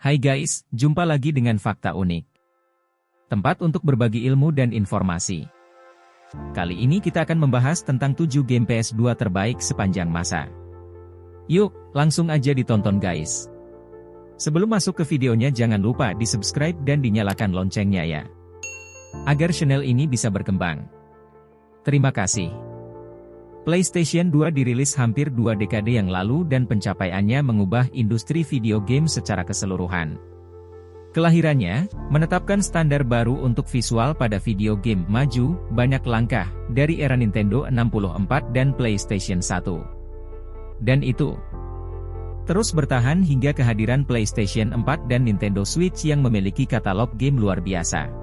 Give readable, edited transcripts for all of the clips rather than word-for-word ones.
Hai guys, jumpa lagi dengan Fakta Unik. Tempat untuk berbagi ilmu dan informasi. Kali ini kita akan membahas tentang 7 game PS2 terbaik sepanjang masa. Yuk, langsung aja ditonton guys. Sebelum masuk ke videonya jangan lupa di-subscribe dan dinyalakan loncengnya ya. Agar channel ini bisa berkembang. Terima kasih. PlayStation 2 dirilis hampir 2 dekade yang lalu dan pencapaiannya mengubah industri video game secara keseluruhan. Kelahirannya, menetapkan standar baru untuk visual pada video game maju, banyak langkah, dari era Nintendo 64 dan PlayStation 1. Dan itu terus bertahan hingga kehadiran PlayStation 4 dan Nintendo Switch yang memiliki katalog game luar biasa.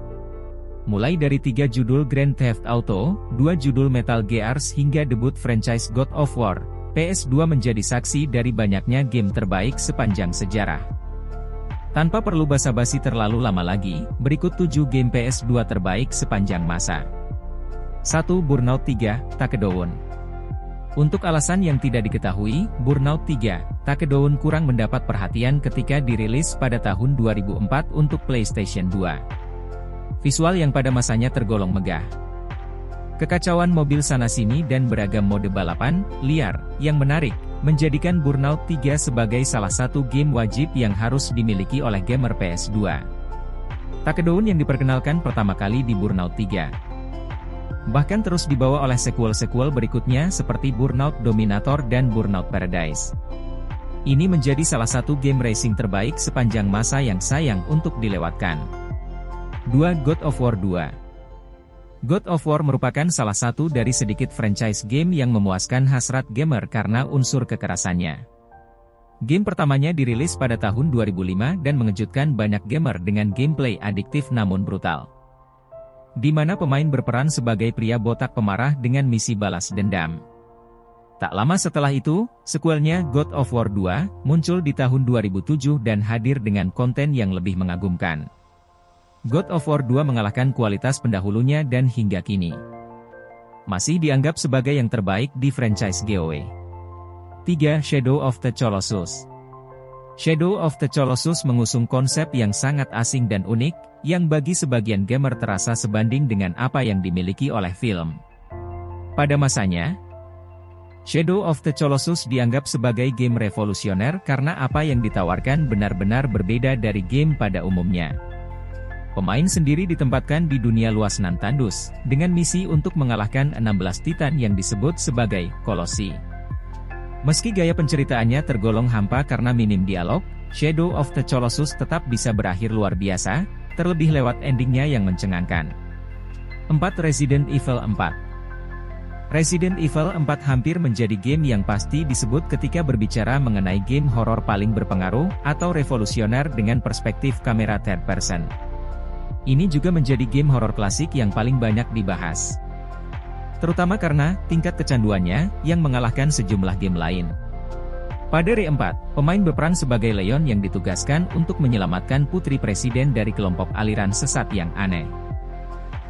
Mulai dari 3 judul Grand Theft Auto, 2 judul Metal Gear hingga debut franchise God of War, PS2 menjadi saksi dari banyaknya game terbaik sepanjang sejarah. Tanpa perlu basa-basi terlalu lama lagi, berikut 7 game PS2 terbaik sepanjang masa. 1. Burnout 3, Takedown. Untuk alasan yang tidak diketahui, Burnout 3, Takedown kurang mendapat perhatian ketika dirilis pada tahun 2004 untuk PlayStation 2. Visual yang pada masanya tergolong megah. Kekacauan mobil sana-sini dan beragam mode balapan, liar, yang menarik, menjadikan Burnout 3 sebagai salah satu game wajib yang harus dimiliki oleh gamer PS2. Takedown yang diperkenalkan pertama kali di Burnout 3. Bahkan terus dibawa oleh sequel-sequel berikutnya seperti Burnout Dominator dan Burnout Paradise. Ini menjadi salah satu game racing terbaik sepanjang masa yang sayang untuk dilewatkan. 2. God of War 2. God of War merupakan salah satu dari sedikit franchise game yang memuaskan hasrat gamer karena unsur kekerasannya. Game pertamanya dirilis pada tahun 2005 dan mengejutkan banyak gamer dengan gameplay adiktif namun brutal. Di mana pemain berperan sebagai pria botak pemarah dengan misi balas dendam. Tak lama setelah itu, sequelnya God of War 2 muncul di tahun 2007 dan hadir dengan konten yang lebih mengagumkan. God of War 2 mengalahkan kualitas pendahulunya dan hingga kini masih dianggap sebagai yang terbaik di franchise GOW. 3. Shadow of the Colossus. Shadow of the Colossus mengusung konsep yang sangat asing dan unik, yang bagi sebagian gamer terasa sebanding dengan apa yang dimiliki oleh film. Pada masanya, Shadow of the Colossus dianggap sebagai game revolusioner karena apa yang ditawarkan benar-benar berbeda dari game pada umumnya. Pemain sendiri ditempatkan di dunia luas nan tandus, dengan misi untuk mengalahkan 16 titan yang disebut sebagai Kolosi. Meski gaya penceritaannya tergolong hampa karena minim dialog, Shadow of the Colossus tetap bisa berakhir luar biasa, terlebih lewat endingnya yang mencengangkan. 4. Resident Evil 4. Resident Evil 4 hampir menjadi game yang pasti disebut ketika berbicara mengenai game horor paling berpengaruh, atau revolusioner dengan perspektif kamera third person. Ini juga menjadi game horor klasik yang paling banyak dibahas. Terutama karena tingkat kecanduannya yang mengalahkan sejumlah game lain. Pada RE4, pemain berperan sebagai Leon yang ditugaskan untuk menyelamatkan putri presiden dari kelompok aliran sesat yang aneh.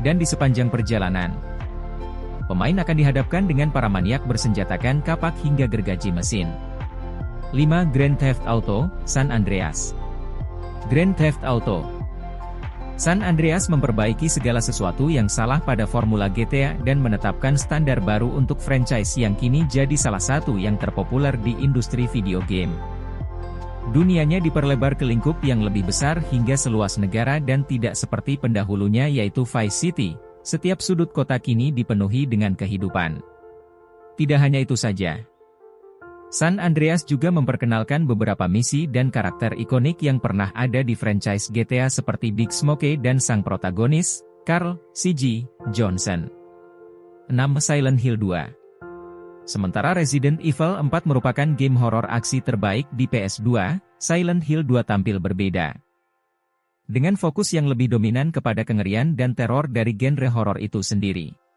Dan di sepanjang perjalanan, pemain akan dihadapkan dengan para maniak bersenjatakan kapak hingga gergaji mesin. 5. Grand Theft Auto, San Andreas. Grand Theft Auto San Andreas memperbaiki segala sesuatu yang salah pada formula GTA dan menetapkan standar baru untuk franchise yang kini jadi salah satu yang terpopuler di industri video game. Dunianya diperlebar ke lingkup yang lebih besar hingga seluas negara dan tidak seperti pendahulunya yaitu Vice City, setiap sudut kota kini dipenuhi dengan kehidupan. Tidak hanya itu saja. San Andreas juga memperkenalkan beberapa misi dan karakter ikonik yang pernah ada di franchise GTA seperti Big Smoke dan sang protagonis, Carl C.G. Johnson. 6. Silent Hill 2. Sementara Resident Evil 4 merupakan game horor aksi terbaik di PS2, Silent Hill 2 tampil berbeda. Dengan fokus yang lebih dominan kepada kengerian dan teror dari genre horor itu sendiri.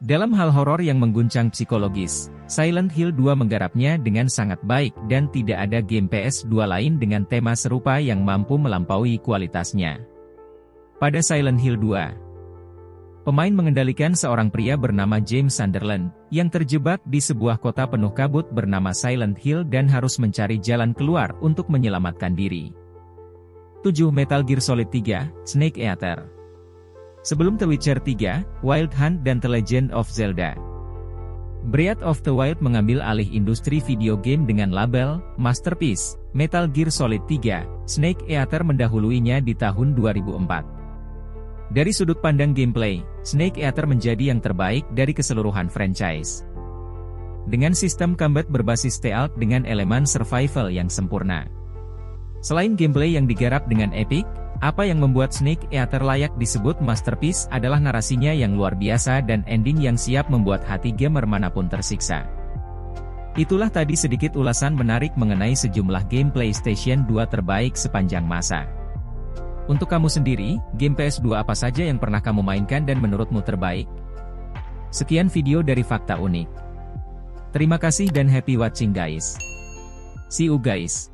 Dalam hal horor yang mengguncang psikologis, Silent Hill 2 menggarapnya dengan sangat baik dan tidak ada game PS2 lain dengan tema serupa yang mampu melampaui kualitasnya. Pada Silent Hill 2, pemain mengendalikan seorang pria bernama James Sunderland, yang terjebak di sebuah kota penuh kabut bernama Silent Hill dan harus mencari jalan keluar untuk menyelamatkan diri. 7. Metal Gear Solid 3, Snake Eater. Sebelum The Witcher 3, Wild Hunt dan The Legend of Zelda, Breath of the Wild mengambil alih industri video game dengan label Masterpiece. Metal Gear Solid 3, Snake Eater mendahuluinya di tahun 2004. Dari sudut pandang gameplay, Snake Eater menjadi yang terbaik dari keseluruhan franchise. Dengan sistem combat berbasis stealth dengan elemen survival yang sempurna. Selain gameplay yang digarap dengan epic, apa yang membuat Snake Eater layak disebut masterpiece adalah narasinya yang luar biasa dan ending yang siap membuat hati gamer manapun tersiksa. Itulah tadi sedikit ulasan menarik mengenai sejumlah game PlayStation 2 terbaik sepanjang masa. Untuk kamu sendiri, game PS2 apa saja yang pernah kamu mainkan dan menurutmu terbaik? Sekian video dari Fakta Unik. Terima kasih dan happy watching guys. See you guys.